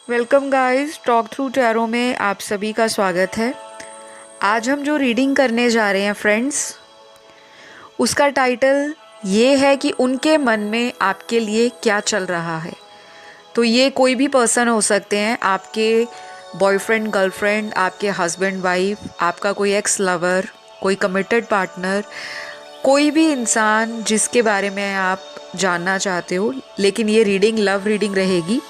Welcome guys, talk through tarot में आप सभी का स्वागत है। आज हम जो रीडिंग करने जा रहे हैं फ्रेंड्स, उसका टाइटल ये है कि उनके मन में आपके लिए क्या चल रहा है। तो ये कोई भी पर्सन हो सकते हैं, आपके बॉयफ्रेंड, गर्लफ्रेंड, आपके हस्बैंड, वाइफ, आपका कोई एक्स लवर, कोई कमिटेड पार्टनर, कोई भी इंसान जिसके बारे में आप जानना चाहते हो। लेकिन ये रीडिंग लव रीडिंग रहेगी,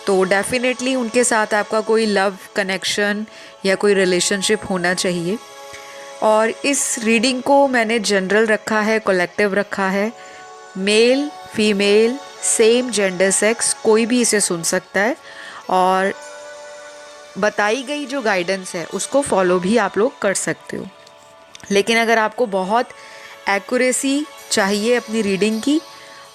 तो डेफिनेटली उनके साथ आपका कोई लव कनेक्शन या कोई रिलेशनशिप होना चाहिए। और इस रीडिंग को मैंने जनरल रखा है, कलेक्टिव रखा है। Male, female, same gender, sex, कोई भी इसे सुन सकता है। और बताई गई जो गाइडेंस है उसको फॉलो भी आप लोग कर सकते हो। लेकिन अगर आपको बहुत एक्यूरेसी चाहिए अपनी रीडिंग की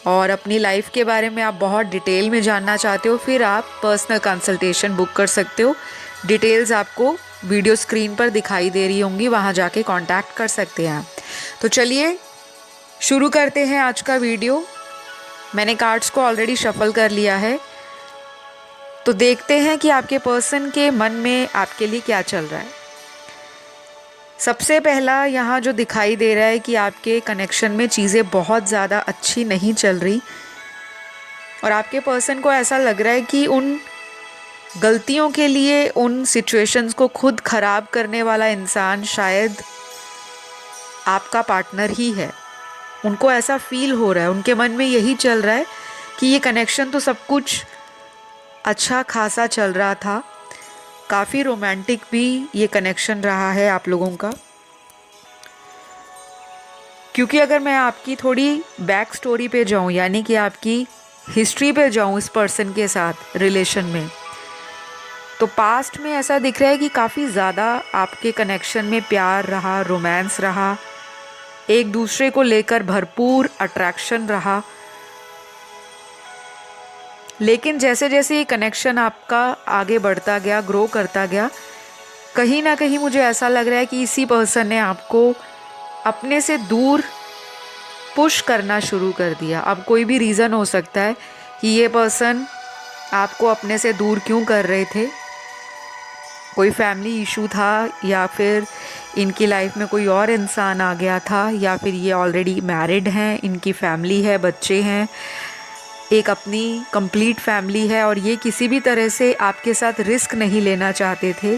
और अपनी लाइफ के बारे में आप बहुत डिटेल में जानना चाहते हो, फिर आप पर्सनल कंसल्टेशन बुक कर सकते हो। डिटेल्स आपको वीडियो स्क्रीन पर दिखाई दे रही होंगी, वहाँ जाके कांटेक्ट कर सकते हैं आप। तो चलिए शुरू करते हैं आज का वीडियो। मैंने कार्ड्स को ऑलरेडी शफल कर लिया है, तो देखते हैं कि आपके पर्सन के मन में आपके लिए क्या चल रहा है। सबसे पहला यहाँ जो दिखाई दे रहा है कि आपके कनेक्शन में चीज़ें बहुत ज़्यादा अच्छी नहीं चल रही और आपके पर्सन को ऐसा लग रहा है कि उन गलतियों के लिए, उन सिचुएशंस को खुद ख़राब करने वाला इंसान शायद आपका पार्टनर ही है। उनको ऐसा फील हो रहा है, उनके मन में यही चल रहा है कि ये कनेक्शन तो सब कुछ अच्छा खासा चल रहा था, काफ़ी रोमांटिक भी ये कनेक्शन रहा है आप लोगों का। क्योंकि अगर मैं आपकी थोड़ी बैक स्टोरी पे जाऊँ, यानी कि आपकी हिस्ट्री पे जाऊँ इस पर्सन के साथ रिलेशन में, तो पास्ट में ऐसा दिख रहा है कि काफ़ी ज़्यादा आपके कनेक्शन में प्यार रहा, रोमांस रहा, एक दूसरे को लेकर भरपूर अट्रैक्शन रहा। लेकिन जैसे जैसे ये कनेक्शन आपका आगे बढ़ता गया, ग्रो करता गया, कहीं ना कहीं मुझे ऐसा लग रहा है कि इसी पर्सन ने आपको अपने से दूर पुश करना शुरू कर दिया। अब कोई भी रीज़न हो सकता है कि ये पर्सन आपको अपने से दूर क्यों कर रहे थे। कोई फैमिली इशू था, या फिर इनकी लाइफ में कोई और इंसान आ गया था, या फिर ये ऑलरेडी मैरिड हैं, इनकी फैमिली है, बच्चे हैं, एक अपनी कंप्लीट फैमिली है और ये किसी भी तरह से आपके साथ रिस्क नहीं लेना चाहते थे।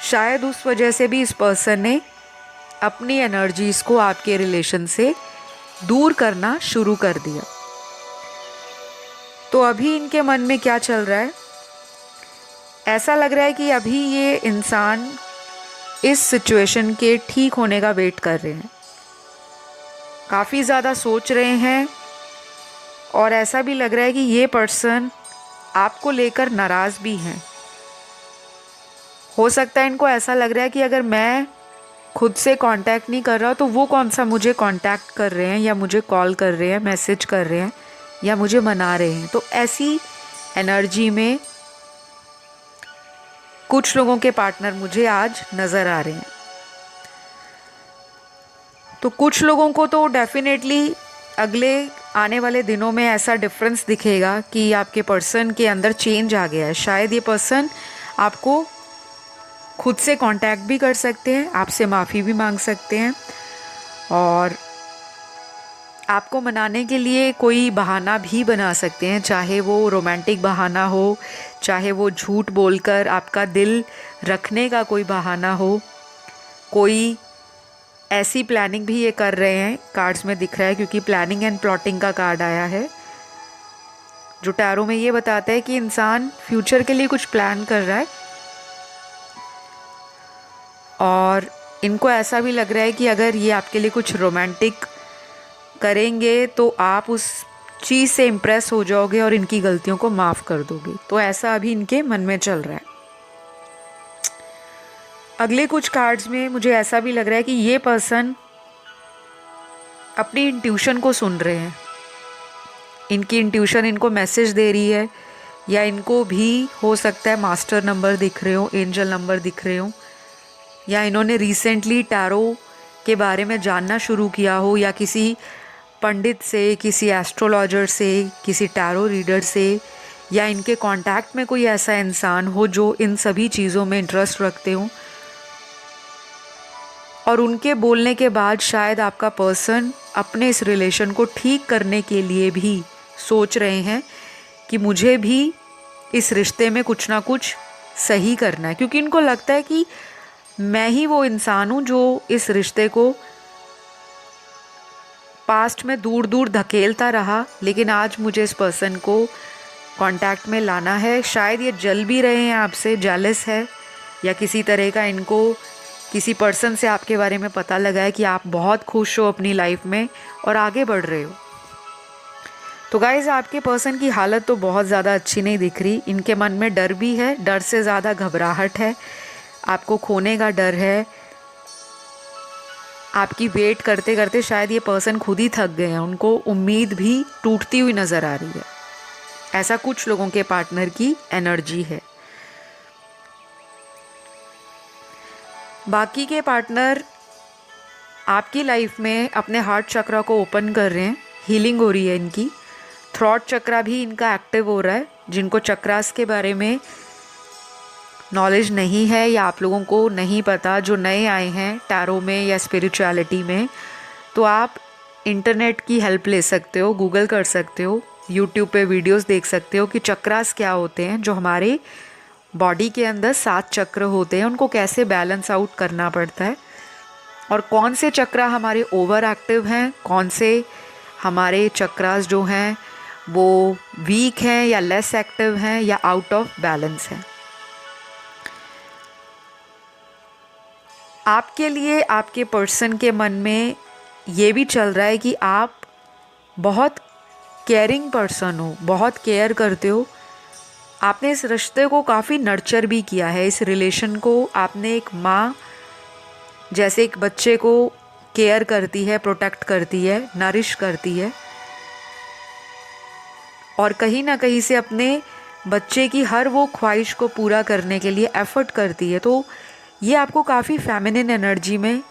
शायद उस वजह से भी इस पर्सन ने अपनी एनर्जीज़ को आपके रिलेशन से दूर करना शुरू कर दिया। तो अभी इनके मन में क्या चल रहा है? ऐसा लग रहा है कि अभी ये इंसान इस सिचुएशन के ठीक होने का वेट कर रहे हैं, काफ़ी ज़्यादा सोच रहे हैं और ऐसा भी लग रहा है कि ये पर्सन आपको लेकर नाराज़ भी हैं। हो सकता है इनको ऐसा लग रहा है कि अगर मैं खुद से कांटेक्ट नहीं कर रहा तो वो कौन सा मुझे कांटेक्ट कर रहे हैं, या मुझे कॉल कर रहे हैं, मैसेज कर रहे हैं, या मुझे मना रहे हैं। तो ऐसी एनर्जी में कुछ लोगों के पार्टनर मुझे आज नज़र आ रहे हैं। तो कुछ लोगों को तो डेफिनेटली अगले आने वाले दिनों में ऐसा डिफरेंस दिखेगा कि आपके पर्सन के अंदर चेंज आ गया है। शायद ये पर्सन आपको खुद से कांटेक्ट भी कर सकते हैं, आपसे माफ़ी भी मांग सकते हैं और आपको मनाने के लिए कोई बहाना भी बना सकते हैं, चाहे वो रोमांटिक बहाना हो, चाहे वो झूठ बोलकर आपका दिल रखने का कोई बहाना हो। कोई ऐसी प्लानिंग भी ये कर रहे हैं, कार्ड्स में दिख रहा है, क्योंकि प्लानिंग एंड प्लॉटिंग का कार्ड आया है, जो टैरो में ये बताता है कि इंसान फ्यूचर के लिए कुछ प्लान कर रहा है। और इनको ऐसा भी लग रहा है कि अगर ये आपके लिए कुछ रोमांटिक करेंगे तो आप उस चीज़ से इम्प्रेस हो जाओगे और इनकी गलतियों को माफ़ कर दोगे। तो ऐसा अभी इनके मन में चल रहा है। अगले कुछ कार्ड्स में मुझे ऐसा भी लग रहा है कि ये पर्सन अपनी इंट्यूशन को सुन रहे हैं। इनकी इंट्यूशन इनको मैसेज दे रही है, या इनको भी हो सकता है मास्टर नंबर दिख रहे हो, एंजल नंबर दिख रहे हो, या इन्होंने रिसेंटली टैरो के बारे में जानना शुरू किया हो, या किसी पंडित से, किसी एस्ट्रोलॉजर से, किसी टैरो रीडर से, या इनके कांटेक्ट में कोई ऐसा इंसान हो जो इन सभी चीज़ों में इंटरेस्ट रखते हो, और उनके बोलने के बाद शायद आपका पर्सन अपने इस रिलेशन को ठीक करने के लिए भी सोच रहे हैं कि मुझे भी इस रिश्ते में कुछ ना कुछ सही करना है, क्योंकि इनको लगता है कि मैं ही वो इंसान हूँ जो इस रिश्ते को पास्ट में दूर दूर धकेलता रहा, लेकिन आज मुझे इस पर्सन को कांटेक्ट में लाना है। शायद ये जल भी रहे हैं आपसे, जेलस है, या किसी तरह का इनको किसी पर्सन से आपके बारे में पता लगा है कि आप बहुत खुश हो अपनी लाइफ में और आगे बढ़ रहे हो। तो गाइज़, आपके पर्सन की हालत तो बहुत ज़्यादा अच्छी नहीं दिख रही। इनके मन में डर भी है, डर से ज़्यादा घबराहट है, आपको खोने का डर है। आपकी वेट करते करते शायद ये पर्सन खुद ही थक गए हैं, उनको उम्मीद भी टूटती हुई नज़र आ रही है। ऐसा कुछ लोगों के पार्टनर की एनर्जी है। बाकी के पार्टनर आपकी लाइफ में अपने हार्ट चक्रा को ओपन कर रहे हैं, हीलिंग हो रही है इनकी। थ्रॉट चक्रा भी इनका एक्टिव हो रहा है। जिनको चक्रास के बारे में नॉलेज नहीं है या आप लोगों को नहीं पता, जो नए आए हैं टैरो में या स्पिरिचुअलिटी में, तो आप इंटरनेट की हेल्प ले सकते हो, गूगल कर सकते हो, यूट्यूब पे वीडियोस देख सकते हो कि चक्रास क्या होते हैं। जो हमारे बॉडी के अंदर 7 चक्र होते हैं, उनको कैसे बैलेंस आउट करना पड़ता है, और कौन से चक्रा हमारे ओवर एक्टिव हैं, कौन से हमारे चक्रास जो हैं वो वीक हैं या लेस एक्टिव हैं या आउट ऑफ बैलेंस हैं। आपके लिए आपके पर्सन के मन में ये भी चल रहा है कि आप बहुत केयरिंग पर्सन हो, बहुत केयर करते हो। आपने इस रिश्ते को काफ़ी नर्चर भी किया है। इस रिलेशन को आपने एक माँ जैसे एक बच्चे को केयर करती है, प्रोटेक्ट करती है, नरिश करती है, और कहीं ना कहीं से अपने बच्चे की हर वो ख्वाहिश को पूरा करने के लिए एफर्ट करती है। तो ये आपको काफ़ी फेमिनिन एनर्जी में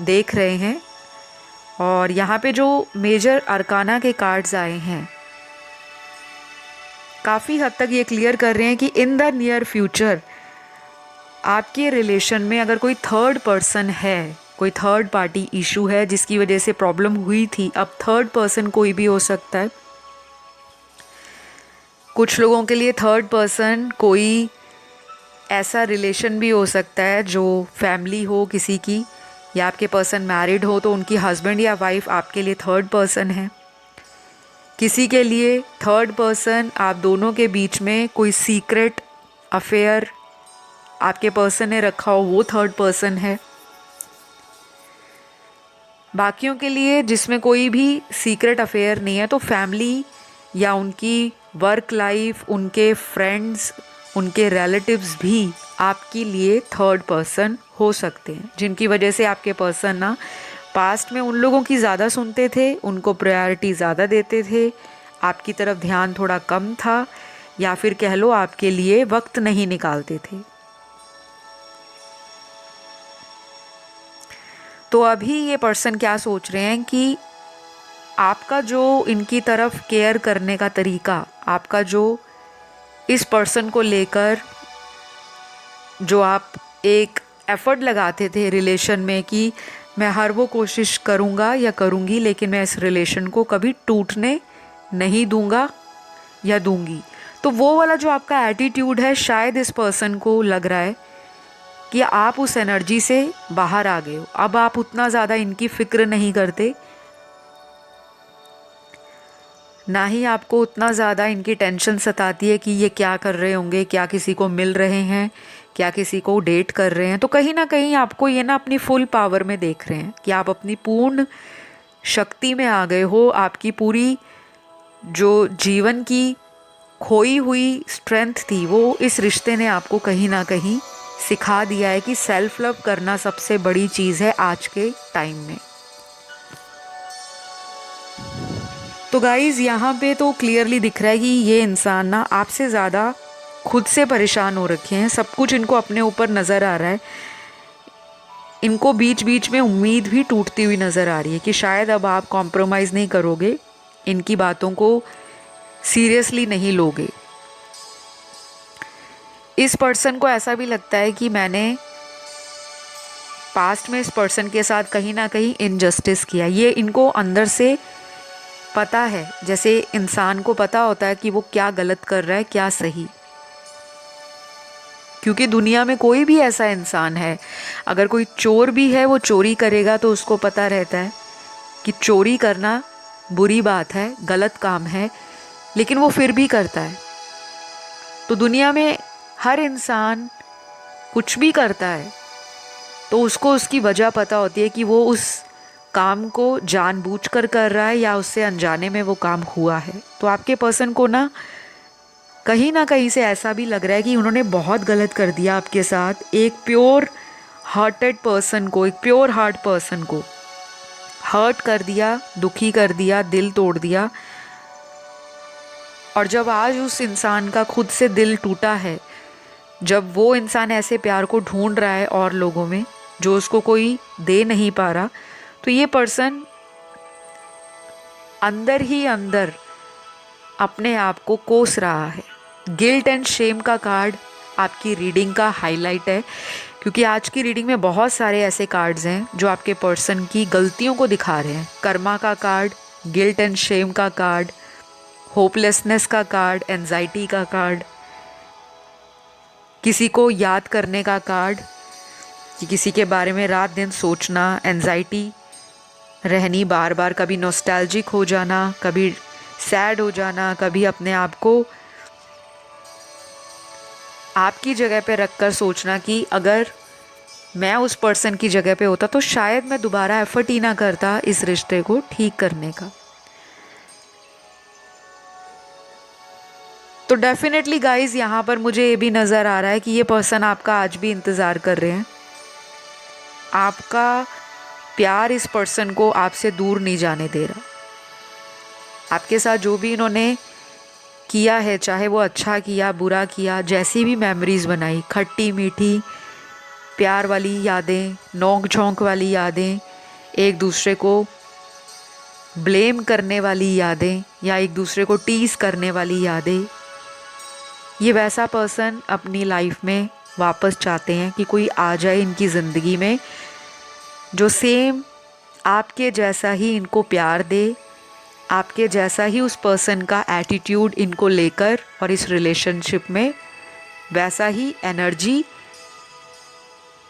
देख रहे हैं। और यहाँ पे जो मेजर अरकाना के कार्ड्स आए हैं काफ़ी हद तक ये क्लियर कर रहे हैं कि इन द नियर फ्यूचर आपके रिलेशन में अगर कोई थर्ड पर्सन है, कोई थर्ड पार्टी इशू है जिसकी वजह से प्रॉब्लम हुई थी, अब थर्ड पर्सन कोई भी हो सकता है। कुछ लोगों के लिए थर्ड पर्सन कोई ऐसा रिलेशन भी हो सकता है जो फैमिली हो किसी की, या आपके पर्सन मैरिड हो तो उनकी हस्बैंड या वाइफ आपके लिए थर्ड पर्सन है। किसी के लिए थर्ड पर्सन आप दोनों के बीच में कोई सीक्रेट अफेयर आपके पर्सन ने रखा हो, वो थर्ड पर्सन है। बाकियों के लिए जिसमें कोई भी सीक्रेट अफेयर नहीं है, तो फैमिली या उनकी वर्क लाइफ, उनके फ्रेंड्स, उनके रिलेटिव्स भी आपके लिए थर्ड पर्सन हो सकते हैं, जिनकी वजह से आपके पर्सन ना पास्ट में उन लोगों की ज़्यादा सुनते थे, उनको प्रायोरिटी ज़्यादा देते थे, आपकी तरफ ध्यान थोड़ा कम था, या फिर कह लो आपके लिए वक्त नहीं निकालते थे। तो अभी ये पर्सन क्या सोच रहे हैं कि आपका जो इनकी तरफ केयर करने का तरीका, आपका जो इस पर्सन को लेकर जो आप एक एफर्ट लगाते थे रिलेशन में कि मैं हर वो कोशिश करूँगा या करूँगी, लेकिन मैं इस रिलेशन को कभी टूटने नहीं दूँगा या दूँगी, तो वो वाला जो आपका एटीट्यूड है, शायद इस पर्सन को लग रहा है कि आप उस एनर्जी से बाहर आ गए हो। अब आप उतना ज़्यादा इनकी फिक्र नहीं करते, ना ही आपको उतना ज़्यादा इनकी टेंशन सताती है कि ये क्या कर रहे होंगे, क्या किसी को मिल रहे हैं, क्या किसी को डेट कर रहे हैं। तो कहीं ना कहीं आपको ये ना अपनी फुल पावर में देख रहे हैं कि आप अपनी पूर्ण शक्ति में आ गए हो। आपकी पूरी जो जीवन की खोई हुई स्ट्रेंथ थी, वो इस रिश्ते ने आपको कहीं ना कहीं सिखा दिया है कि सेल्फ लव करना सबसे बड़ी चीज़ है आज के टाइम में। तो गाइज़, यहाँ पे तो क्लियरली दिख रहा है कि ये इंसान ना आपसे ज़्यादा खुद से परेशान हो रखे हैं। सब कुछ इनको अपने ऊपर नज़र आ रहा है। इनको बीच बीच में उम्मीद भी टूटती हुई नज़र आ रही है कि शायद अब आप कॉम्प्रोमाइज़ नहीं करोगे, इनकी बातों को सीरियसली नहीं लोगे। इस पर्सन को ऐसा भी लगता है कि मैंने पास्ट में इस पर्सन के साथ कहीं ना कहीं इनजस्टिस किया। ये इनको अंदर से पता है, जैसे इंसान को पता होता है कि वो क्या गलत कर रहा है क्या सही। क्योंकि दुनिया में कोई भी ऐसा इंसान है, अगर कोई चोर भी है वो चोरी करेगा तो उसको पता रहता है कि चोरी करना बुरी बात है, गलत काम है, लेकिन वो फिर भी करता है। तो दुनिया में हर इंसान कुछ भी करता है तो उसको उसकी वजह पता होती है कि वो उस काम को जानबूझकर कर रहा है या उससे अनजाने में वो काम हुआ है। तो आपके पर्सन को ना कहीं से ऐसा भी लग रहा है कि उन्होंने बहुत गलत कर दिया आपके साथ। एक प्योर हार्टेड पर्सन को, एक प्योर हार्ट पर्सन को हर्ट कर दिया, दुखी कर दिया, दिल तोड़ दिया। और जब आज उस इंसान का खुद से दिल टूटा है, जब वो इंसान ऐसे प्यार को ढूंढ रहा है और लोगों में जो उसको कोई दे नहीं पा रहा, तो ये पर्सन अंदर ही अंदर अपने आप को कोस रहा है। गिल्ट एंड शेम का कार्ड आपकी रीडिंग का हाईलाइट है, क्योंकि आज की रीडिंग में बहुत सारे ऐसे कार्ड्स हैं जो आपके पर्सन की गलतियों को दिखा रहे हैं। कर्मा का कार्ड, गिल्ट एंड शेम का कार्ड, होपलेसनेस का कार्ड, एंजाइटी का कार्ड, किसी को याद करने का कार्ड, कि किसी के बारे में रात दिन सोचना, एंजाइटी रहनी बार बार, कभी नॉस्टैल्जिक हो जाना, कभी सैड हो जाना, कभी अपने आप को आपकी जगह पे रखकर सोचना कि अगर मैं उस पर्सन की जगह पे होता तो शायद मैं दोबारा एफर्ट ही ना करता इस रिश्ते को ठीक करने का। तो डेफिनेटली गाइज यहाँ पर मुझे ये भी नज़र आ रहा है कि ये पर्सन आपका आज भी इंतज़ार कर रहे हैं। आपका प्यार इस पर्सन को आपसे दूर नहीं जाने दे रहा। आपके साथ जो भी इन्होंने किया है, चाहे वो अच्छा किया बुरा किया, जैसी भी मेमोरीज़ बनाई, खट्टी मीठी प्यार वाली यादें, नोक झोंक वाली यादें, एक दूसरे को ब्लेम करने वाली यादें या एक दूसरे को टीज़ करने वाली यादें, ये वैसा पर्सन अपनी लाइफ में वापस चाहते हैं कि कोई आ जाए इनकी ज़िंदगी में जो सेम आपके जैसा ही इनको प्यार दे, आपके जैसा ही उस पर्सन का एटीट्यूड इनको लेकर और इस रिलेशनशिप में वैसा ही एनर्जी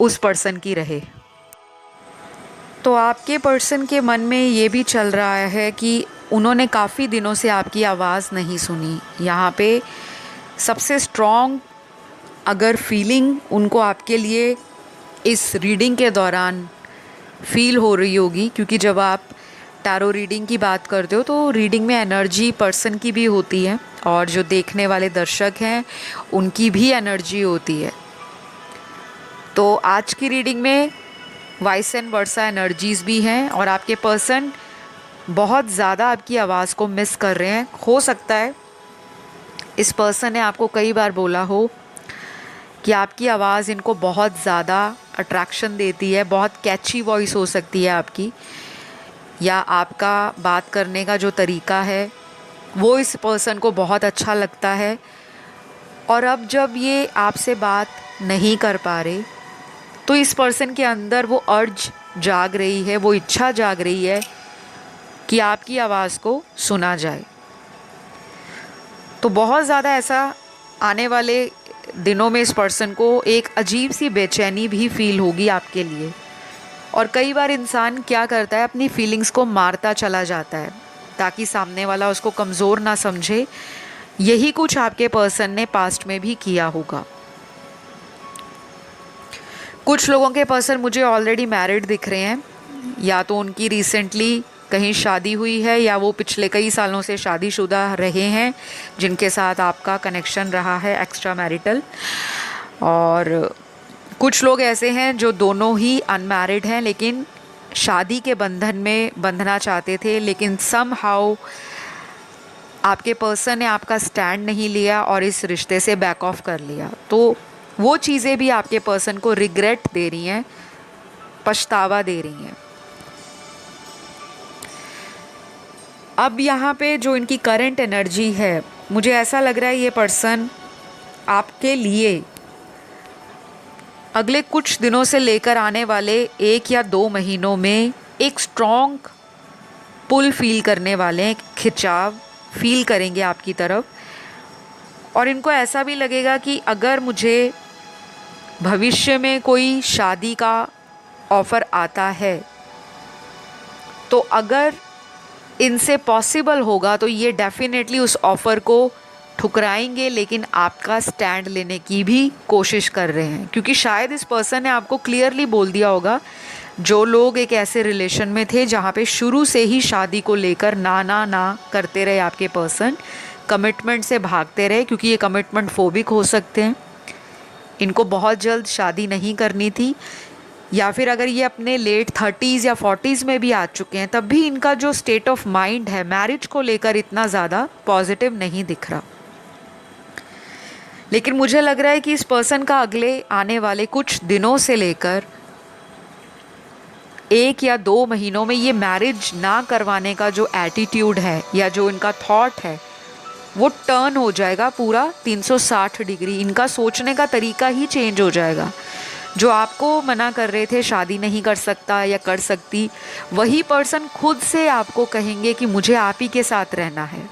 उस पर्सन की रहे। तो आपके पर्सन के मन में ये भी चल रहा है कि उन्होंने काफ़ी दिनों से आपकी आवाज़ नहीं सुनी। यहाँ पे सबसे स्ट्रॉन्ग अगर फीलिंग उनको आपके लिए इस रीडिंग के दौरान फील हो रही होगी, क्योंकि जब आप टैरो रीडिंग की बात करते हो तो रीडिंग में एनर्जी पर्सन की भी होती है और जो देखने वाले दर्शक हैं उनकी भी एनर्जी होती है। तो आज की रीडिंग में वाइस एंड वर्सा एनर्जीज़ भी हैं और आपके पर्सन बहुत ज़्यादा आपकी आवाज़ को मिस कर रहे हैं। हो सकता है इस पर्सन ने आपको कई बार बोला हो कि आपकी आवाज़ इनको बहुत ज़्यादा अट्रैक्शन देती है, बहुत कैची वॉइस हो सकती है आपकी, या आपका बात करने का जो तरीका है वो इस पर्सन को बहुत अच्छा लगता है। और अब जब ये आपसे बात नहीं कर पा रहे तो इस पर्सन के अंदर वो अर्ज जाग रही है, वो इच्छा जाग रही है कि आपकी आवाज़ को सुना जाए। तो बहुत ज़्यादा ऐसा आने वाले दिनों में इस पर्सन को एक अजीब सी बेचैनी भी फील होगी आपके लिए। और कई बार इंसान क्या करता है, अपनी फीलिंग्स को मारता चला जाता है ताकि सामने वाला उसको कमज़ोर ना समझे। यही कुछ आपके पर्सन ने पास्ट में भी किया होगा। कुछ लोगों के पर्सन मुझे ऑलरेडी मैरिड दिख रहे हैं, या तो उनकी रिसेंटली कहीं शादी हुई है या वो पिछले कई सालों से शादीशुदा रहे हैं जिनके साथ आपका कनेक्शन रहा है एक्स्ट्रा मैरिटल। और कुछ लोग ऐसे हैं जो दोनों ही अनमैरिड हैं लेकिन शादी के बंधन में बंधना चाहते थे, लेकिन समहाउ आपके पर्सन ने आपका स्टैंड नहीं लिया और इस रिश्ते से बैक ऑफ कर लिया। तो वो चीज़ें भी आपके पर्सन को रिग्रेट दे रही हैं, पछतावा दे रही हैं। अब यहाँ पे जो इनकी करंट एनर्जी है, मुझे ऐसा लग रहा है ये पर्सन आपके लिए अगले कुछ दिनों से लेकर आने वाले 1 या 2 महीनों में एक स्ट्रॉन्ग पुल फील करने वाले हैं, खिंचाव फील करेंगे आपकी तरफ। और इनको ऐसा भी लगेगा कि अगर मुझे भविष्य में कोई शादी का ऑफ़र आता है तो अगर इनसे पॉसिबल होगा तो ये डेफिनेटली उस ऑफ़र को ठुकराएंगे, लेकिन आपका स्टैंड लेने की भी कोशिश कर रहे हैं। क्योंकि शायद इस पर्सन ने आपको क्लियरली बोल दिया होगा, जो लोग एक ऐसे रिलेशन में थे जहाँ पे शुरू से ही शादी को लेकर ना ना ना करते रहे, आपके पर्सन कमिटमेंट से भागते रहे, क्योंकि ये कमिटमेंट फोबिक हो सकते हैं। इनको बहुत जल्द शादी नहीं करनी थी, या फिर अगर ये अपने लेट 30s या 40s में भी आ चुके हैं तब भी इनका जो स्टेट ऑफ माइंड है मैरिज को लेकर इतना ज़्यादा पॉजिटिव नहीं दिख रहा। लेकिन मुझे लग रहा है कि इस पर्सन का अगले आने वाले कुछ दिनों से लेकर 1 या 2 महीनों में ये मैरिज ना करवाने का जो एटीट्यूड है या जो इनका थॉट है वो टर्न हो जाएगा पूरा 360 डिग्री। इनका सोचने का तरीका ही चेंज हो जाएगा। जो आपको मना कर रहे थे शादी नहीं कर सकता या कर सकती, वही पर्सन खुद से आपको कहेंगे कि मुझे आप ही के साथ रहना है।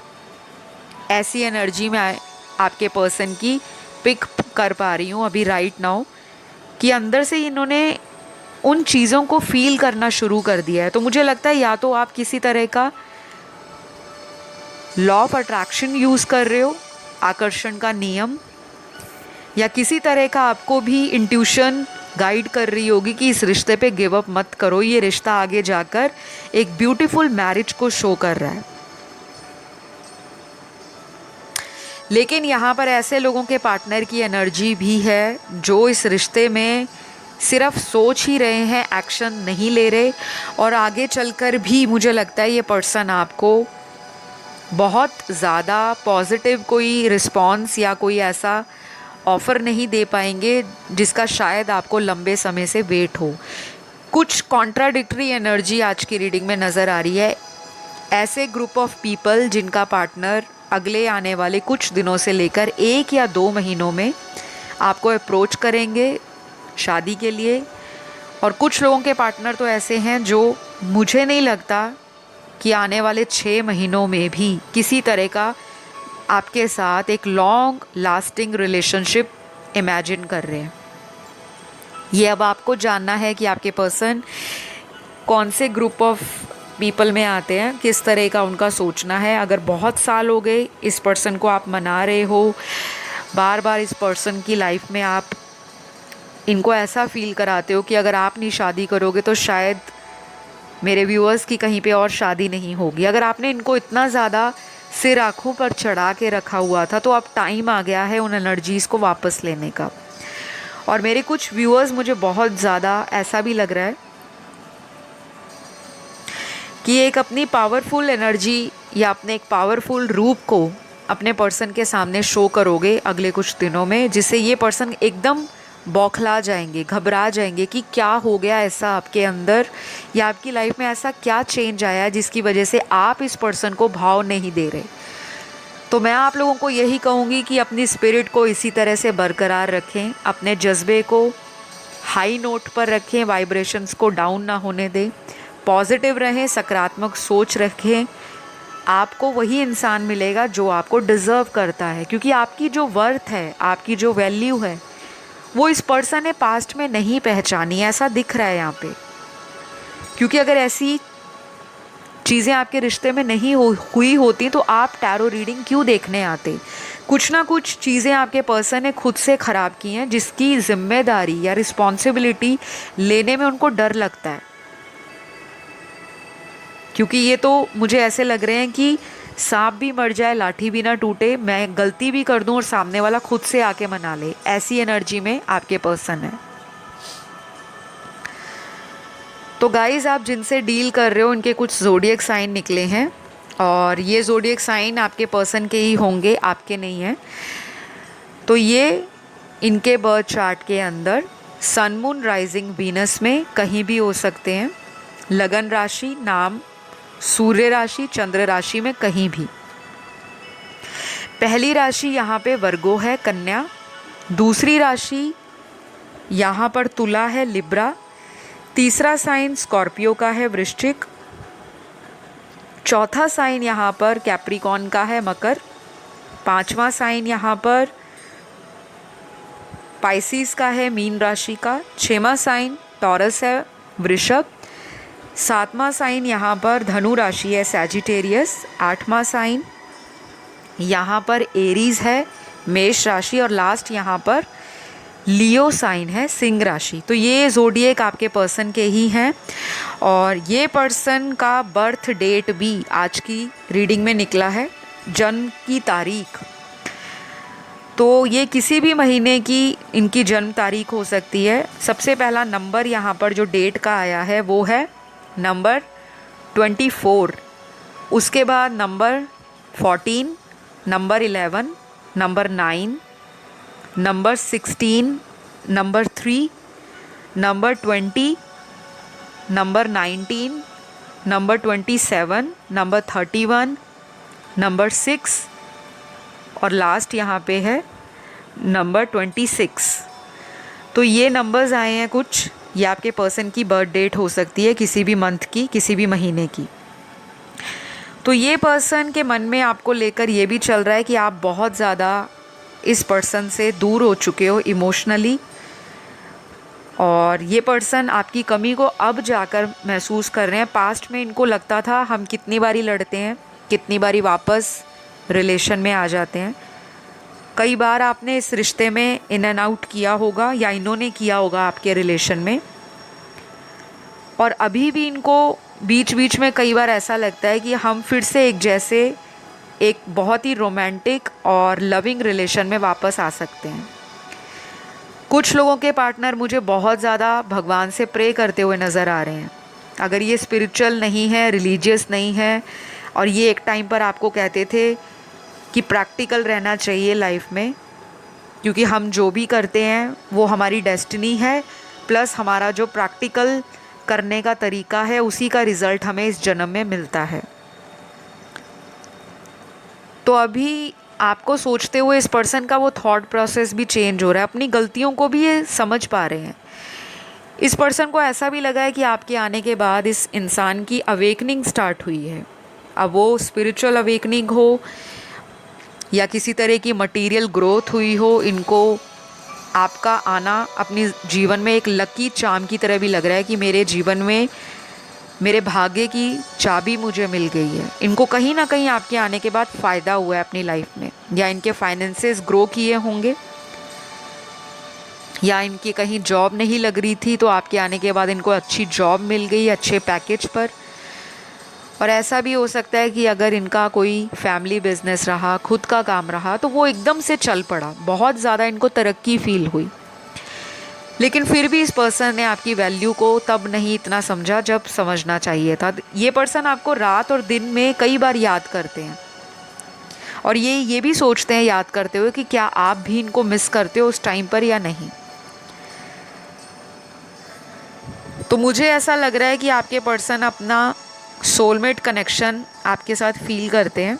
ऐसी एनर्जी में आपके पर्सन की पिक कर पा रही हूँ अभी राइट नाउ, कि अंदर से इन्होंने उन चीज़ों को फील करना शुरू कर दिया है। तो मुझे लगता है या तो आप किसी तरह का लॉ ऑफ अट्रैक्शन यूज़ कर रहे हो, आकर्षण का नियम, या किसी तरह का आपको भी इंट्यूशन गाइड कर रही होगी कि इस रिश्ते पे गिव अप मत करो, ये रिश्ता आगे जाकर एक ब्यूटीफुल मैरिज को शो कर रहा है। लेकिन यहाँ पर ऐसे लोगों के पार्टनर की एनर्जी भी है जो इस रिश्ते में सिर्फ सोच ही रहे हैं, एक्शन नहीं ले रहे। और आगे चलकर भी मुझे लगता है ये पर्सन आपको बहुत ज़्यादा पॉजिटिव कोई रिस्पॉन्स या कोई ऐसा ऑफ़र नहीं दे पाएंगे जिसका शायद आपको लंबे समय से वेट हो। कुछ कॉन्ट्राडिक्टरी एनर्जी आज की रीडिंग में नज़र आ रही है। ऐसे ग्रुप ऑफ पीपल जिनका पार्टनर अगले आने वाले कुछ दिनों से लेकर 1 या 2 महीनों में आपको अप्रोच करेंगे शादी के लिए। और कुछ लोगों के पार्टनर तो ऐसे हैं जो मुझे नहीं लगता कि आने वाले 6 महीनों में भी किसी तरह का आपके साथ एक लॉन्ग लास्टिंग रिलेशनशिप इमेजिन कर रहे हैं। ये अब आपको जानना है कि आपके पर्सन कौन से ग्रुप ऑफ पीपल में आते हैं, किस तरह का उनका सोचना है। अगर बहुत साल हो गए इस पर्सन को आप मना रहे हो, बार बार इस पर्सन की लाइफ में आप इनको ऐसा फील कराते हो कि अगर आप नहीं शादी करोगे तो शायद मेरे व्यूअर्स की कहीं पे और शादी नहीं होगी। अगर आपने इनको इतना ज़्यादा सिर आँखों पर चढ़ा के रखा हुआ था तो अब टाइम आ गया है उन एनर्जीज़ को वापस लेने का। और मेरे कुछ व्यूअर्स, मुझे बहुत ज़्यादा ऐसा भी लग रहा है कि एक अपनी पावरफुल एनर्जी या अपने एक पावरफुल रूप को अपने पर्सन के सामने शो करोगे अगले कुछ दिनों में, जिससे ये पर्सन एकदम बौखला जाएंगे, घबरा जाएंगे कि क्या हो गया ऐसा आपके अंदर, या आपकी लाइफ में ऐसा क्या चेंज आया है जिसकी वजह से आप इस पर्सन को भाव नहीं दे रहे। तो मैं आप लोगों को यही कहूँगी कि अपनी स्पिरिट को इसी तरह से बरकरार रखें, अपने जज्बे को हाई नोट पर रखें, वाइब्रेशंस को डाउन ना होने दें, पॉजिटिव रहें, सकारात्मक सोच रखें। आपको वही इंसान मिलेगा जो आपको डिज़र्व करता है, क्योंकि आपकी जो वर्थ है, आपकी जो वैल्यू है, वो इस पर्सन ने पास्ट में नहीं पहचानी, ऐसा दिख रहा है यहाँ पे। क्योंकि अगर ऐसी चीज़ें आपके रिश्ते में नहीं हुई होती तो आप टैरो रीडिंग क्यों देखने आते। कुछ ना कुछ चीज़ें आपके पर्सन ने खुद से ख़राब की हैं जिसकी जिम्मेदारी या रिस्पॉन्सिबिलिटी लेने में उनको डर लगता है। क्योंकि ये तो मुझे ऐसे लग रहे हैं कि सांप भी मर जाए लाठी भी ना टूटे, मैं गलती भी कर दूं और सामने वाला खुद से आके मना ले, ऐसी एनर्जी में आपके पर्सन है। तो गाइज, आप जिनसे डील कर रहे हो उनके कुछ ज़ोडिएक साइन निकले हैं और ये ज़ोडिएक साइन आपके पर्सन के ही होंगे, आपके नहीं हैं। तो ये इनके बर्थ चार्ट के अंदर सन मून राइजिंग वीनस में कहीं भी हो सकते हैं। लगन राशि, नाम, सूर्य राशि, चंद्र राशि में कहीं भी। पहली राशि यहाँ पे वर्गो है, कन्या। दूसरी राशि यहाँ पर तुला है लिब्रा, तीसरा साइन स्कॉर्पियो का है वृश्चिक, चौथा साइन यहाँ पर कैप्रिकॉन का है मकर, पांचवा साइन यहाँ पर पाइसिस का है मीन राशि का, छठवां साइन टॉरस है वृषभ, सातवां साइन यहाँ पर धनु राशि है सैजिटेरियस, आठवां साइन यहाँ पर एरीज है मेष राशि और लास्ट यहाँ पर लियो साइन है सिंह राशि। तो ये ज़ोडिएक आपके पर्सन के ही हैं और ये पर्सन का बर्थ डेट भी आज की रीडिंग में निकला है, जन्म की तारीख। तो ये किसी भी महीने की इनकी जन्म तारीख हो सकती है। सबसे पहला नंबर यहाँ पर जो डेट का आया है वो है नंबर 24, उसके बाद number 14, number 11, number 9, number 16, number 3, number 20, number 19, number 27, number 31, number 6 और लास्ट यहाँ पे है नंबर 26। तो ये नंबर्स आए हैं कुछ। ये आपके पर्सन की बर्थ डेट हो सकती है किसी भी मंथ की, किसी भी महीने की। तो ये पर्सन के मन में आपको लेकर ये भी चल रहा है कि आप बहुत ज़्यादा इस पर्सन से दूर हो चुके हो इमोशनली और ये पर्सन आपकी कमी को अब जाकर महसूस कर रहे हैं। पास्ट में इनको लगता था हम कितनी बारी लड़ते हैं, कितनी बारी वापस रिलेशन में आ जाते हैं। कई बार आपने इस रिश्ते में इन एंड आउट किया होगा या इन्होंने किया होगा आपके रिलेशन में, और अभी भी इनको बीच बीच में कई बार ऐसा लगता है कि हम फिर से एक जैसे एक बहुत ही रोमांटिक और लविंग रिलेशन में वापस आ सकते हैं। कुछ लोगों के पार्टनर मुझे बहुत ज़्यादा भगवान से प्रे करते हुए नज़र आ रहे हैं। अगर ये स्पिरिचुअल नहीं है, रिलीजियस नहीं है और ये एक टाइम पर आपको कहते थे कि प्रैक्टिकल रहना चाहिए लाइफ में, क्योंकि हम जो भी करते हैं वो हमारी डेस्टिनी है, प्लस हमारा जो प्रैक्टिकल करने का तरीका है उसी का रिज़ल्ट हमें इस जन्म में मिलता है। तो अभी आपको सोचते हुए इस पर्सन का वो थॉट प्रोसेस भी चेंज हो रहा है, अपनी गलतियों को भी ये समझ पा रहे हैं। इस पर्सन को ऐसा भी लगा है कि आपके आने के बाद इस इंसान की अवेकनिंग स्टार्ट हुई है। अब वो स्पिरिचुअल अवेकनिंग हो या किसी तरह की मटेरियल ग्रोथ हुई हो, इनको आपका आना अपनी जीवन में एक लकी चार्म की तरह भी लग रहा है कि मेरे जीवन में मेरे भाग्य की चाबी मुझे मिल गई है। इनको कहीं ना कहीं आपके आने के बाद फ़ायदा हुआ है अपनी लाइफ में, या इनके फाइनेंसेस ग्रो किए होंगे, या इनकी कहीं जॉब नहीं लग रही थी तो आपके आने के बाद इनको अच्छी जॉब मिल गई अच्छे पैकेज पर। और ऐसा भी हो सकता है कि अगर इनका कोई फैमिली बिजनेस रहा, खुद का काम रहा, तो वो एकदम से चल पड़ा, बहुत ज़्यादा इनको तरक्की फील हुई। लेकिन फिर भी इस पर्सन ने आपकी वैल्यू को तब नहीं इतना समझा जब समझना चाहिए था। ये पर्सन आपको रात और दिन में कई बार याद करते हैं और ये भी सोचते हैं याद करते हुए कि क्या आप भी इनको मिस करते हो उस टाइम पर या नहीं। तो मुझे ऐसा लग रहा है कि आपके पर्सन अपना सोलमेट कनेक्शन आपके साथ फील करते हैं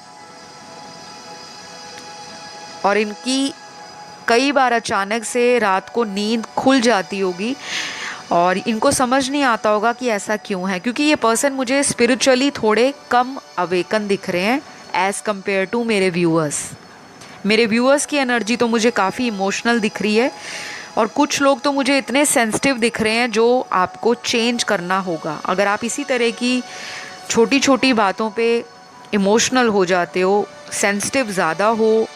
और इनकी कई बार अचानक से रात को नींद खुल जाती होगी और इनको समझ नहीं आता होगा कि ऐसा क्यों है, क्योंकि ये पर्सन मुझे स्पिरिचुअली थोड़े कम अवेकन दिख रहे हैं एज़ कम्पेयर टू मेरे व्यूअर्स। मेरे व्यूअर्स की एनर्जी तो मुझे काफ़ी इमोशनल दिख रही है और कुछ लोग तो मुझे इतने सेंसिटिव दिख रहे हैं जो आपको चेंज करना होगा। अगर आप इसी तरह की छोटी छोटी बातों पे इमोशनल हो जाते हो, सेंसिटिव ज़्यादा हो,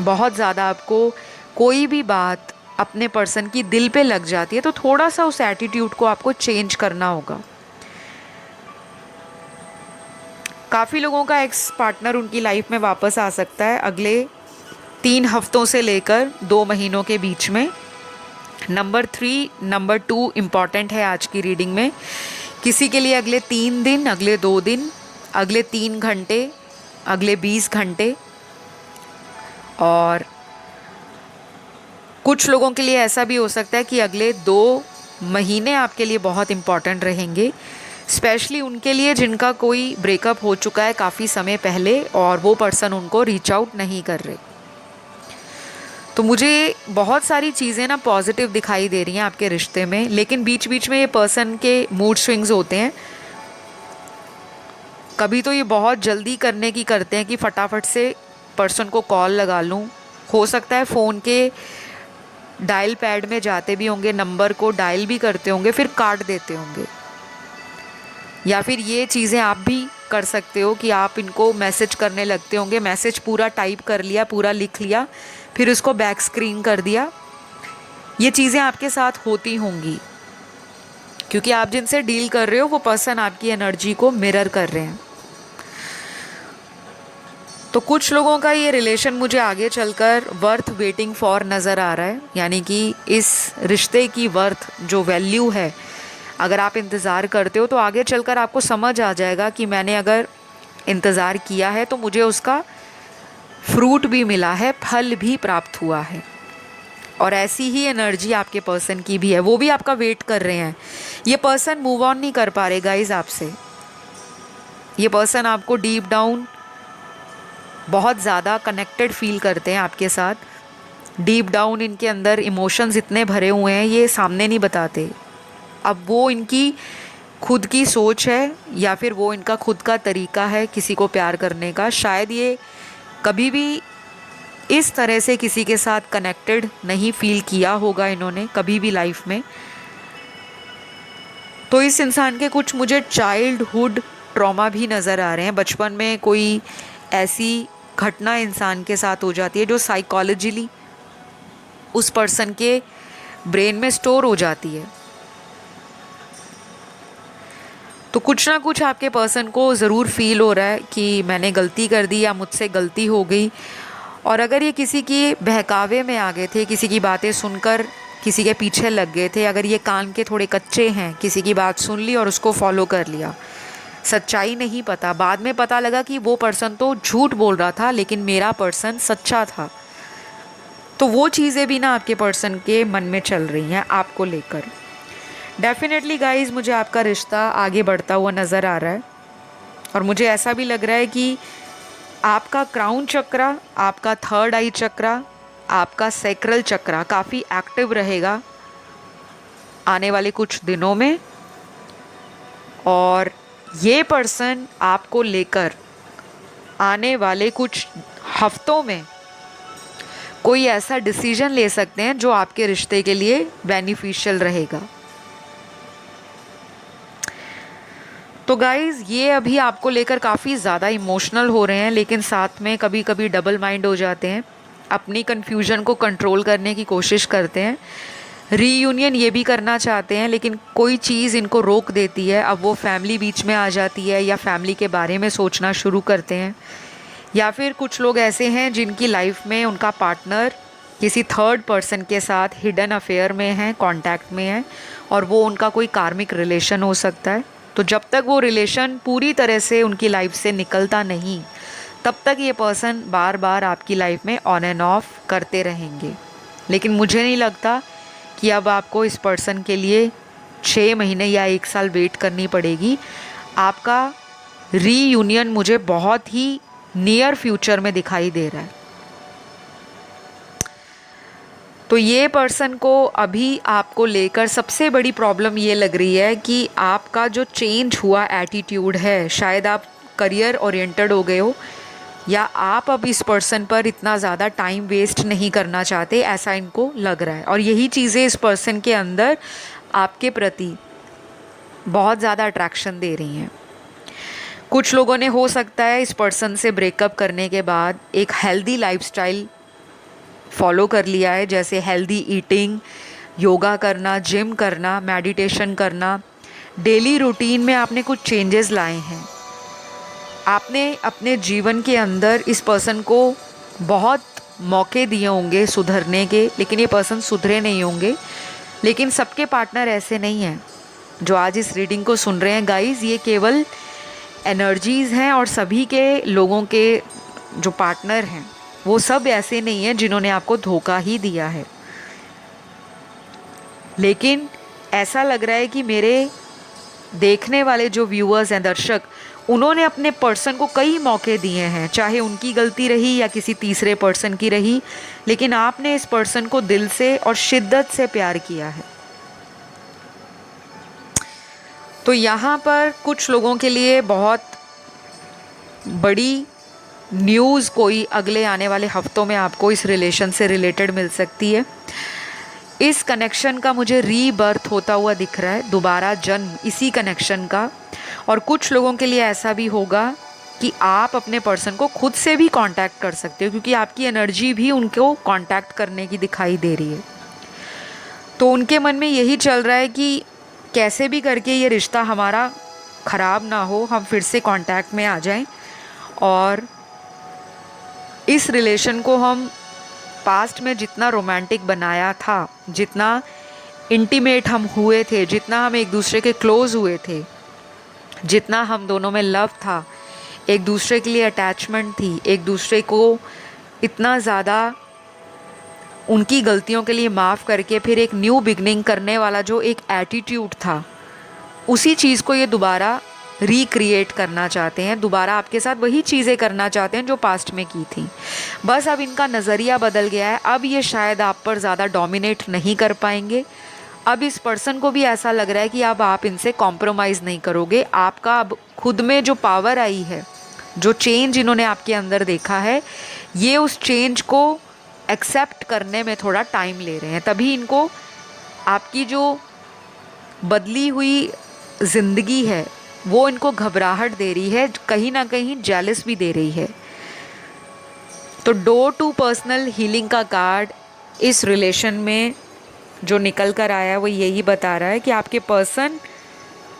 बहुत ज़्यादा आपको कोई भी बात अपने पर्सन की दिल पे लग जाती है, तो थोड़ा सा उस एटीट्यूड को आपको चेंज करना होगा। काफ़ी लोगों का एक्स पार्टनर उनकी लाइफ में वापस आ सकता है अगले 3 हफ्तों से लेकर 2 महीनों के बीच में। नंबर 3, नंबर 2 इम्पॉर्टेंट है आज की रीडिंग में। किसी के लिए अगले 3 दिन, अगले 2 दिन, अगले 3 घंटे, अगले 20 घंटे, और कुछ लोगों के लिए ऐसा भी हो सकता है कि अगले 2 महीने आपके लिए बहुत इम्पॉर्टेंट रहेंगे, स्पेशली उनके लिए जिनका कोई ब्रेकअप हो चुका है काफ़ी समय पहले और वो पर्सन उनको रीच आउट नहीं कर रहे। तो मुझे बहुत सारी चीज़ें ना पॉजिटिव दिखाई दे रही हैं आपके रिश्ते में, लेकिन बीच बीच में ये पर्सन के मूड स्विंग्स होते हैं। कभी तो ये बहुत जल्दी करने की करते हैं कि फटाफट से पर्सन को कॉल लगा लूँ। हो सकता है फ़ोन के डायल पैड में जाते भी होंगे, नंबर को डायल भी करते होंगे, फिर काट देते होंगे। या फिर ये चीज़ें आप भी कर सकते हो कि आप इनको मैसेज करने लगते होंगे, मैसेज पूरा टाइप कर लिया, पूरा लिख लिया, फिर उसको बैक स्क्रीन कर दिया। ये चीज़ें आपके साथ होती होंगी क्योंकि आप जिनसे डील कर रहे हो वो पर्सन आपकी एनर्जी को मिरर कर रहे हैं। तो कुछ लोगों का ये रिलेशन मुझे आगे चलकर वर्थ वेटिंग फॉर नज़र आ रहा है, यानी कि इस रिश्ते की वर्थ जो वैल्यू है, अगर आप इंतज़ार करते हो तो आगे चलकर आपको समझ आ जाएगा कि मैंने अगर इंतज़ार किया है तो मुझे उसका फ्रूट भी मिला है, फल भी प्राप्त हुआ है। और ऐसी ही एनर्जी आपके पर्सन की भी है, वो भी आपका वेट कर रहे हैं। ये पर्सन मूव ऑन नहीं कर पा रहे गाइज आपसे। ये पर्सन आपको डीप डाउन बहुत ज़्यादा कनेक्टेड फील करते हैं आपके साथ। डीप डाउन इनके अंदर इमोशंस इतने भरे हुए हैं, ये सामने नहीं बताते। अब वो इनकी खुद की सोच है या फिर वो इनका खुद का तरीका है किसी को प्यार करने का। शायद ये कभी भी इस तरह से किसी के साथ कनेक्टेड नहीं फील किया होगा इन्होंने कभी भी लाइफ में। तो इस इंसान के कुछ मुझे चाइल्डहुड ट्रॉमा भी नज़र आ रहे हैं। बचपन में कोई ऐसी घटना इंसान के साथ हो जाती है जो साइकोलॉजिकली उस पर्सन के ब्रेन में स्टोर हो जाती है। तो कुछ ना कुछ आपके पर्सन को ज़रूर फील हो रहा है कि मैंने गलती कर दी या मुझसे गलती हो गई। और अगर ये किसी की बहकावे में आ गए थे, किसी की बातें सुनकर किसी के पीछे लग गए थे, अगर ये कान के थोड़े कच्चे हैं, किसी की बात सुन ली और उसको फॉलो कर लिया, सच्चाई नहीं पता, बाद में पता लगा कि वो पर्सन तो झूठ बोल रहा था लेकिन मेरा पर्सन सच्चा था, तो वो चीज़ें भी ना आपके पर्सन के मन में चल रही हैं आपको लेकर। डेफिनेटली गाइज मुझे आपका रिश्ता आगे बढ़ता हुआ नज़र आ रहा है और मुझे ऐसा भी लग रहा है कि आपका क्राउन चक्रा, आपका थर्ड आई चक्रा, आपका सैक्रल चक्रा काफ़ी एक्टिव रहेगा आने वाले कुछ दिनों में। और ये पर्सन आपको लेकर आने वाले कुछ हफ्तों में कोई ऐसा डिसीजन ले सकते हैं जो आपके रिश्ते के लिए बेनिफिशियल रहेगा। तो गाइज़ ये अभी आपको लेकर काफ़ी ज़्यादा इमोशनल हो रहे हैं, लेकिन साथ में कभी कभी डबल माइंड हो जाते हैं, अपनी कन्फ्यूजन को कंट्रोल करने की कोशिश करते हैं, रीयूनियन ये भी करना चाहते हैं लेकिन कोई चीज़ इनको रोक देती है। अब वो फैमिली बीच में आ जाती है या फैमिली के बारे में सोचना शुरू करते हैं, या फिर कुछ लोग ऐसे हैं जिनकी लाइफ में उनका पार्टनर किसी थर्ड पर्सन के साथ हिडन अफेयर में है, कॉन्टैक्ट में है, और वो उनका कोई कार्मिक रिलेशन हो सकता है। तो जब तक वो रिलेशन पूरी तरह से उनकी लाइफ से निकलता नहीं, तब तक ये पर्सन बार बार आपकी लाइफ में ऑन एंड ऑफ करते रहेंगे। लेकिन मुझे नहीं लगता कि अब आपको इस पर्सन के लिए 6 महीने या 1 साल वेट करनी पड़ेगी। आपका रीयूनियन मुझे बहुत ही नियर फ्यूचर में दिखाई दे रहा है। तो ये पर्सन को अभी आपको लेकर सबसे बड़ी प्रॉब्लम ये लग रही है कि आपका जो चेंज हुआ एटीट्यूड है, शायद आप करियर ओरिएंटेड हो गए हो, या आप अब इस पर्सन पर इतना ज़्यादा टाइम वेस्ट नहीं करना चाहते, ऐसा इनको लग रहा है। और यही चीज़ें इस पर्सन के अंदर आपके प्रति बहुत ज़्यादा अट्रैक्शन दे रही हैं। कुछ लोगों ने हो सकता है इस पर्सन से ब्रेकअप करने के बाद एक हेल्दी लाइफस्टाइल फॉलो कर लिया है, जैसे हेल्दी ईटिंग, योगा करना, जिम करना, मेडिटेशन करना। डेली रूटीन में आपने कुछ चेंजेस लाए हैं। आपने अपने जीवन के अंदर इस पर्सन को बहुत मौके दिए होंगे सुधरने के, लेकिन ये पर्सन सुधरे नहीं होंगे। लेकिन सबके पार्टनर ऐसे नहीं हैं जो आज इस रीडिंग को सुन रहे हैं गाइस। ये केवल एनर्जीज़ हैं और सभी के लोगों के जो पार्टनर हैं वो सब ऐसे नहीं हैं जिन्होंने आपको धोखा ही दिया है। लेकिन ऐसा लग रहा है कि मेरे देखने वाले जो व्यूअर्स हैं, दर्शक, उन्होंने अपने पर्सन को कई मौके दिए हैं, चाहे उनकी गलती रही या किसी तीसरे पर्सन की रही, लेकिन आपने इस पर्सन को दिल से और शिद्दत से प्यार किया है। तो यहाँ पर कुछ लोगों के लिए बहुत बड़ी न्यूज़ कोई अगले आने वाले हफ्तों में आपको इस रिलेशन से रिलेटेड मिल सकती है। इस कनेक्शन का मुझे रीबर्थ होता हुआ दिख रहा है, दोबारा जन्म इसी कनेक्शन का। और कुछ लोगों के लिए ऐसा भी होगा कि आप अपने पर्सन को खुद से भी कांटेक्ट कर सकते हो, क्योंकि आपकी एनर्जी भी उनको कांटेक्ट करने की दिखाई दे रही है। तो उनके मन में यही चल रहा है कि कैसे भी करके ये रिश्ता हमारा ख़राब ना हो, हम फिर से कांटेक्ट में आ जाएं और इस रिलेशन को हम पास्ट में जितना रोमांटिक बनाया था, जितना इंटीमेट हम हुए थे, जितना हम एक दूसरे के क्लोज़ हुए थे, जितना हम दोनों में लव था, एक दूसरे के लिए अटैचमेंट थी, एक दूसरे को इतना ज़्यादा उनकी गलतियों के लिए माफ़ करके फिर एक न्यू बिगनिंग करने वाला जो एक एटीट्यूड था, उसी चीज़ को ये दोबारा रिक्रिएट करना चाहते हैं। दोबारा आपके साथ वही चीज़ें करना चाहते हैं जो पास्ट में की थी। बस अब इनका नज़रिया बदल गया है। अब ये शायद आप पर ज़्यादा डोमिनेट नहीं कर पाएंगे। अब इस पर्सन को भी ऐसा लग रहा है कि अब आप इनसे कॉम्प्रोमाइज़ नहीं करोगे। आपका अब खुद में जो पावर आई है, जो चेंज इन्होंने आपके अंदर देखा है, ये उस चेंज को एक्सेप्ट करने में थोड़ा टाइम ले रहे हैं। तभी इनको आपकी जो बदली हुई ज़िंदगी है वो इनको घबराहट दे रही है, कहीं ना कहीं जेलस भी दे रही है। तो डोर टू पर्सनल हीलिंग का कार्ड इस रिलेशन में जो निकल कर आया है वो यही बता रहा है कि आपके पर्सन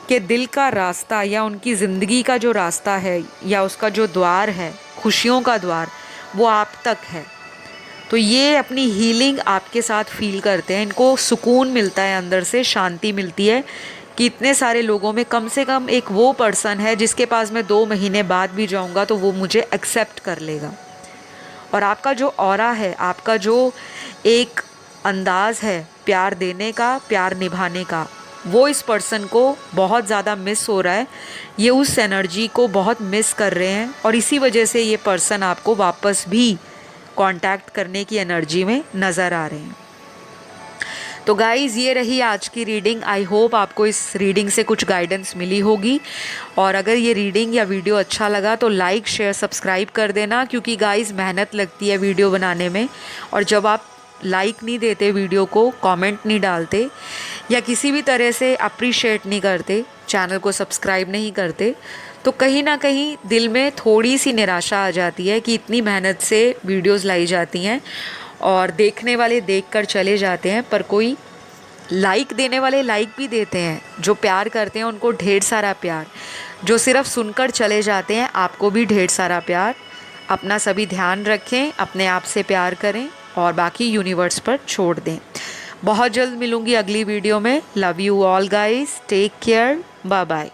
के दिल का रास्ता या उनकी ज़िंदगी का जो रास्ता है या उसका जो द्वार है, खुशियों का द्वार, वो आप तक है। तो ये अपनी हीलिंग आपके साथ फील करते हैं। इनको सुकून मिलता है, अंदर से शांति मिलती है कि इतने सारे लोगों में कम से कम एक वो पर्सन है जिसके पास मैं 2 महीने बाद भी जाऊंगा तो वो मुझे एक्सेप्ट कर लेगा। और आपका जो ऑरा है, आपका जो एक अंदाज़ है प्यार देने का, प्यार निभाने का, वो इस पर्सन को बहुत ज़्यादा मिस हो रहा है। ये उस एनर्जी को बहुत मिस कर रहे हैं और इसी वजह से ये पर्सन आपको वापस भी कांटेक्ट करने की एनर्जी में नज़र आ रहे हैं। तो गाइज़, ये रही आज की रीडिंग। आई होप आपको इस रीडिंग से कुछ गाइडेंस मिली होगी। और अगर ये रीडिंग या वीडियो अच्छा लगा तो लाइक, शेयर, सब्सक्राइब कर देना, क्योंकि गाइज़ मेहनत लगती है वीडियो बनाने में। और जब आप लाइक नहीं देते वीडियो को, कमेंट नहीं डालते या किसी भी तरह से अप्रिशिएट नहीं करते, चैनल को सब्सक्राइब नहीं करते, तो कहीं ना कहीं दिल में थोड़ी सी निराशा आ जाती है कि इतनी मेहनत से वीडियोस लाई जाती हैं और देखने वाले देखकर चले जाते हैं, पर कोई लाइक देने वाले लाइक भी देते हैं। जो प्यार करते हैं उनको ढेर सारा प्यार, जो सिर्फ सुनकर चले जाते हैं आपको भी ढेर सारा प्यार। अपना सभी ध्यान रखें, अपने आप से प्यार करें और बाकी यूनिवर्स पर छोड़ दें। बहुत जल्द मिलूंगी अगली वीडियो में। Love you all guys, take care, bye bye.